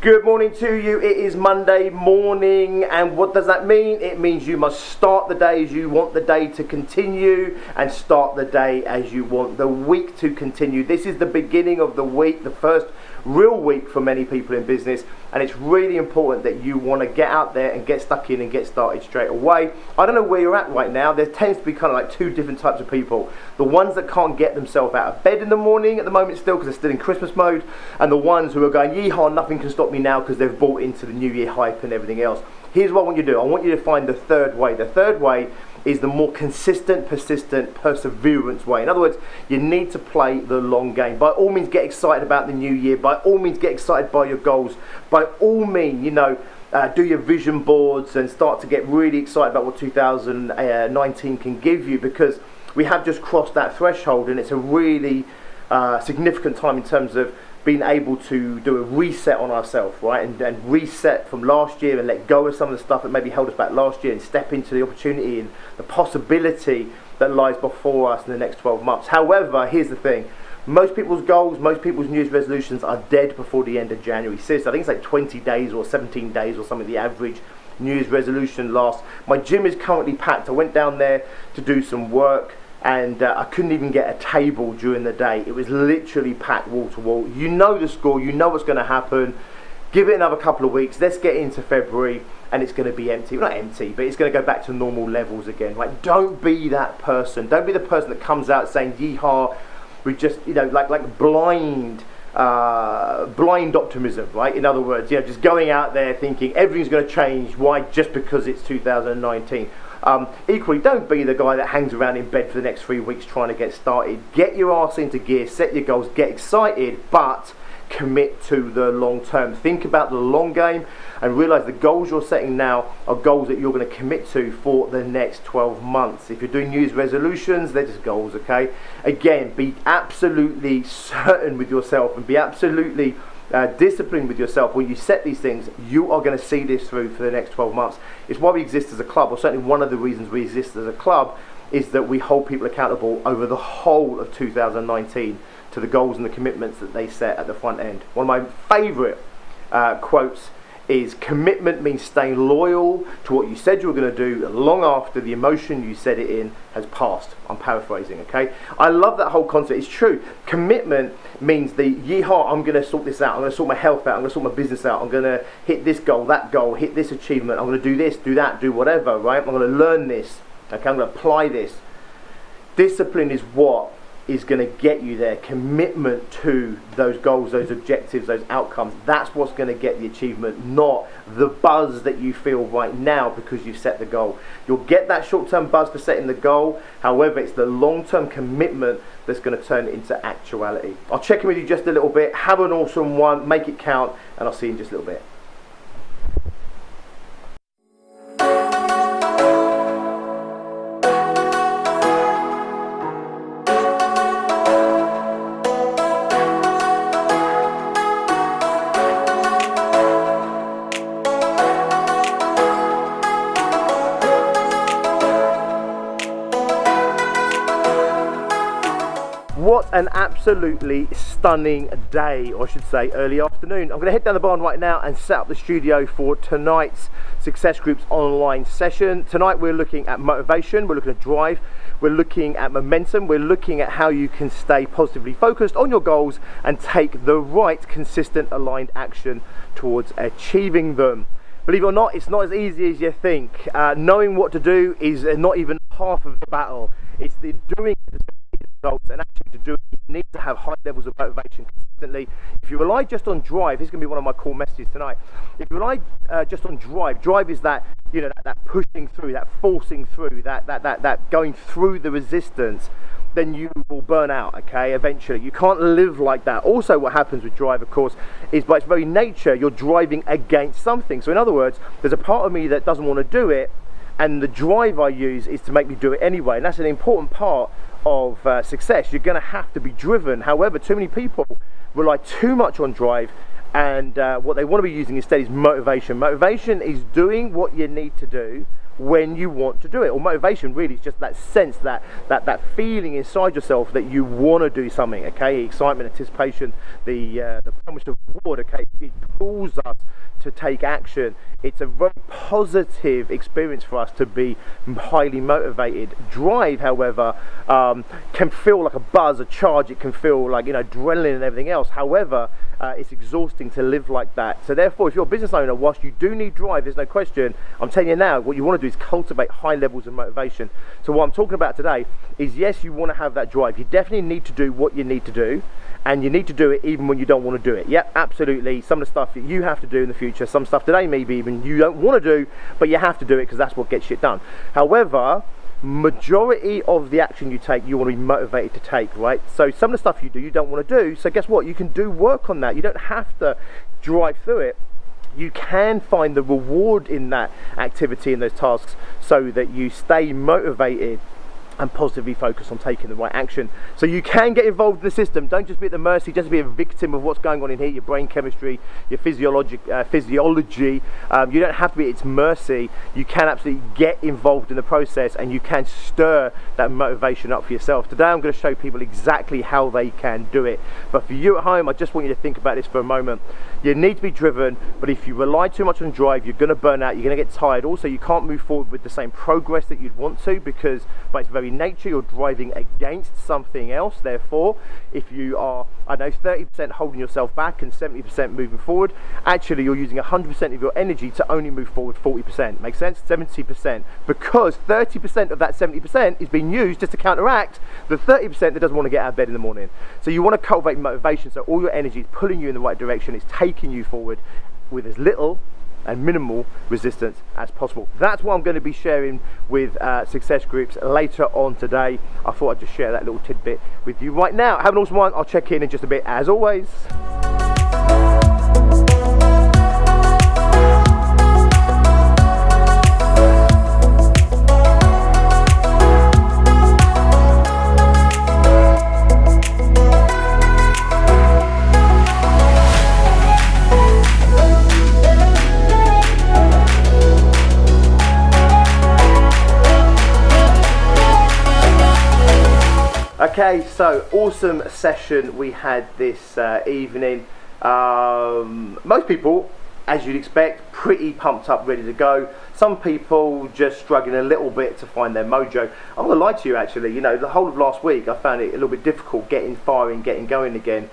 Good morning to you. It is Monday morning, and what does that mean? It means you must start the day as you want the day to continue and start the day as you want the week to continue. This is the beginning of the week, the first real week for many people in business, and it's really important that you want to get out there and get stuck in and get started straight away. I don't know where you're at right now. There tends to be kind of like two different types of people. The ones that can't get themselves out of bed in the morning at the moment still because they're still in Christmas mode, and the ones who are going, yeehaw, nothing can stop me now because they've bought into the New Year hype and everything else. Here's what I want you to do. I want you to find the third way. The third way is the more consistent, persistent, perseverance way. In other words, you need to play the long game. By all means, get excited about the new year. By all means, get excited by your goals. By all means, do your vision boards and start to get really excited about what 2019 can give you, because we have just crossed that threshold, and it's a really significant time in terms of being able to do a reset on ourselves, right? And reset from last year and let go of some of the stuff that maybe held us back last year and step into the opportunity and the possibility that lies before us in the next 12 months. However, here's the thing. Most people's goals, most people's New Year's resolutions are dead before the end of January. Seriously, I think it's like 20 days or 17 days or something, the average New Year's resolution lasts. My gym is currently packed. I went down there to do some work, and I couldn't even get a table during the day. It was literally packed wall to wall. You know the score, you know what's going to happen. Give it another couple of weeks. Let's get into February, and it's going to be empty. Well, not empty, but it's going to go back to normal levels again. Like, don't be that person. Don't be the person that comes out saying, yeehaw, we just, like blind optimism, right? In other words, just going out there thinking everything's going to change. Why? Just because it's 2019. Equally, don't be the guy that hangs around in bed for the next 3 weeks trying to get started. Get your ass into gear, set your goals, get excited, but commit to the long term. Think about the long game and realize the goals you're setting now are goals that you're going to commit to for the next 12 months. If you're doing New Year's resolutions, they're just goals, okay? Again, be absolutely certain with yourself and be absolutely disciplined with yourself. When you set these things, you are going to see this through for the next 12 months. It's why we exist as a club, or certainly one of the reasons we exist as a club is that we hold people accountable over the whole of 2019 to the goals and the commitments that they set at the front end. One of my favourite quotes is, commitment means staying loyal to what you said you were going to do long after the emotion you said it in has passed. I'm paraphrasing, okay? I love that whole concept. It's true. Commitment means yeehaw, I'm going to sort this out. I'm going to sort my health out. I'm going to sort my business out. I'm going to hit this goal, that goal, hit this achievement. I'm going to do this, do that, do whatever, right? I'm going to learn this, okay? I'm going to apply this. Discipline is what is going to get you there. Commitment to those goals, those objectives, those outcomes, that's what's going to get the achievement, not the buzz that you feel right now because you've set the goal. You'll get that short-term buzz for setting the goal, however it's the long-term commitment that's going to turn it into actuality. I'll check in with you just a little bit. Have an awesome one, make it count, and I'll see you in just a little bit. What an absolutely stunning day, or I should say early afternoon. I'm going to head down the barn right now and set up the studio for tonight's Success Group's online session. Tonight we're looking at motivation, we're looking at drive, we're looking at momentum, we're looking at how you can stay positively focused on your goals and take the right, consistent, aligned action towards achieving them. Believe it or not, it's not as easy as you think. Knowing what to do is not even half of the battle. It's the doing results, and actually to do it you need to have high levels of motivation consistently. If you rely just on drive, this is going to be one of my core messages tonight. If you rely just on drive is that that pushing through, that forcing through, that going through the resistance, then you will burn out, okay, eventually. You can't live like that. Also, what happens with drive, of course, is by its very nature you're driving against something. So in other words, there's a part of me that doesn't want to do it, and the drive I use is to make me do it anyway, and that's an important part of success. You're going to have to be driven. However, too many people rely too much on drive, and what they want to be using instead is motivation. Motivation is doing what you need to do when you want to do it. Or motivation really is just that sense, that feeling inside yourself that you want to do something, okay? Excitement, anticipation, the promise of reward, okay? It pulls us to take action. It's a very positive experience for us to be highly motivated. Drive, however, can feel like a buzz, a charge. It can feel like, you know, adrenaline and everything else. However, it's exhausting to live like that. So therefore, if you're a business owner, whilst you do need drive, there's no question, I'm telling you now, what you want to do is cultivate high levels of motivation. So what I'm talking about today is, yes, you want to have that drive. You definitely need to do what you need to do, and you need to do it even when you don't want to do it. Yep, absolutely. Some of the stuff that you have to do in the future, some stuff today maybe even you don't want to do, but you have to do it because that's what gets shit done. However, majority of the action you take, you want to be motivated to take, right? So some of the stuff you do, you don't want to do. So guess what? You can do work on that. You don't have to drive through it. You can find the reward in that activity, in those tasks, so that you stay motivated and positively focus on taking the right action. So you can get involved in the system. Don't just be at the mercy, just be a victim of what's going on in here, your brain chemistry, your physiology. You don't have to be at its mercy. You can absolutely get involved in the process, and you can stir that motivation up for yourself. Today I'm going to show people exactly how they can do it. But for you at home, I just want you to think about this for a moment. You need to be driven, but if you rely too much on drive, you're going to burn out, you're going to get tired. Also, you can't move forward with the same progress that you'd want to, because by its very nature, you're driving against something else. Therefore, if you are, I don't know, 30% holding yourself back and 70% moving forward, actually you're using 100% of your energy to only move forward 40%. Makes sense? 70%. Because 30% of that 70% is being used just to counteract the 30% that doesn't want to get out of bed in the morning. So you want to cultivate motivation, so all your energy is pulling you in the right direction. It's taking you forward with as little and minimal resistance as possible. That's what I'm going to be sharing with success groups later on today. I thought I'd just share that little tidbit with you right now. Have an awesome one. I'll check in just a bit as always. Okay, so awesome session we had this evening. Most people, as you'd expect, pretty pumped up, ready to go. Some people just struggling a little bit to find their mojo. I'm gonna lie to you, actually, you know, the whole of last week I found it a little bit difficult getting firing, getting going again,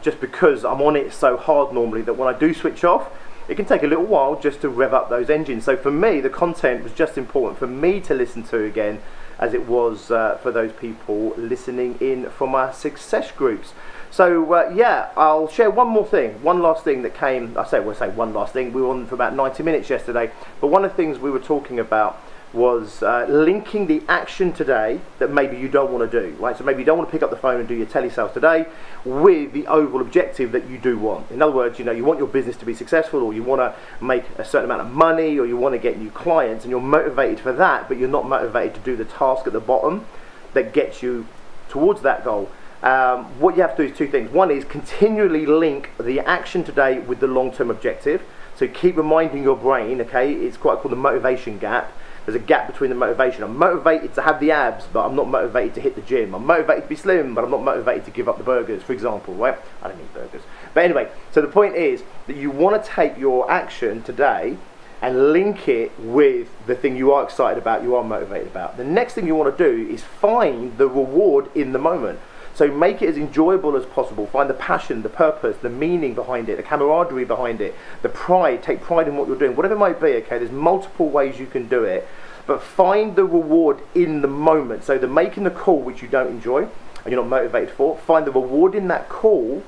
just because I'm on it so hard normally that when I do switch off, it can take a little while just to rev up those engines. So for me, the content was just important for me to listen to again, as it was for those people listening in from our success groups. So yeah, I'll share one last thing that came. I say one last thing. We were on for about 90 minutes yesterday, but one of the things we were talking about was linking the action today that maybe you don't want to do, right? So maybe you don't want to pick up the phone and do your telesales today, with the overall objective that you do want. In other words, you know, you want your business to be successful, or you want to make a certain amount of money, or you want to get new clients, and you're motivated for that, but you're not motivated to do the task at the bottom that gets you towards that goal. What you have to do is two things. One is continually link the action today with the long-term objective. So keep reminding your brain, okay, it's quite called the motivation gap. There's a gap between the motivation. I'm motivated to have the abs, but I'm not motivated to hit the gym. I'm motivated to be slim, but I'm not motivated to give up the burgers, for example, right? I don't eat burgers. But anyway, so the point is that you want to take your action today and link it with the thing you are excited about, you are motivated about. The next thing you want to do is find the reward in the moment. So make it as enjoyable as possible. Find the passion, the purpose, the meaning behind it, the camaraderie behind it, the pride. Take pride in what you're doing, whatever it might be, okay? There's multiple ways you can do it, but find the reward in the moment. So the making the call, which you don't enjoy and you're not motivated for, find the reward in that call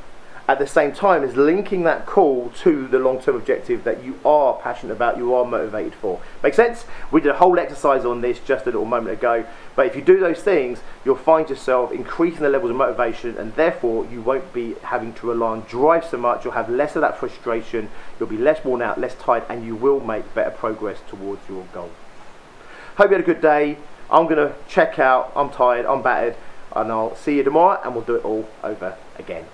at the same time as linking that call to the long-term objective that you are passionate about, you are motivated for. Make sense? We did a whole exercise on this just a little moment ago, but if you do those things, you'll find yourself increasing the levels of motivation, and therefore you won't be having to rely on drive so much. You'll have less of that frustration, you'll be less worn out, less tired, and you will make better progress towards your goal. Hope you had a good day. I'm going to check out, I'm tired, I'm battered, and I'll see you tomorrow, and we'll do it all over again.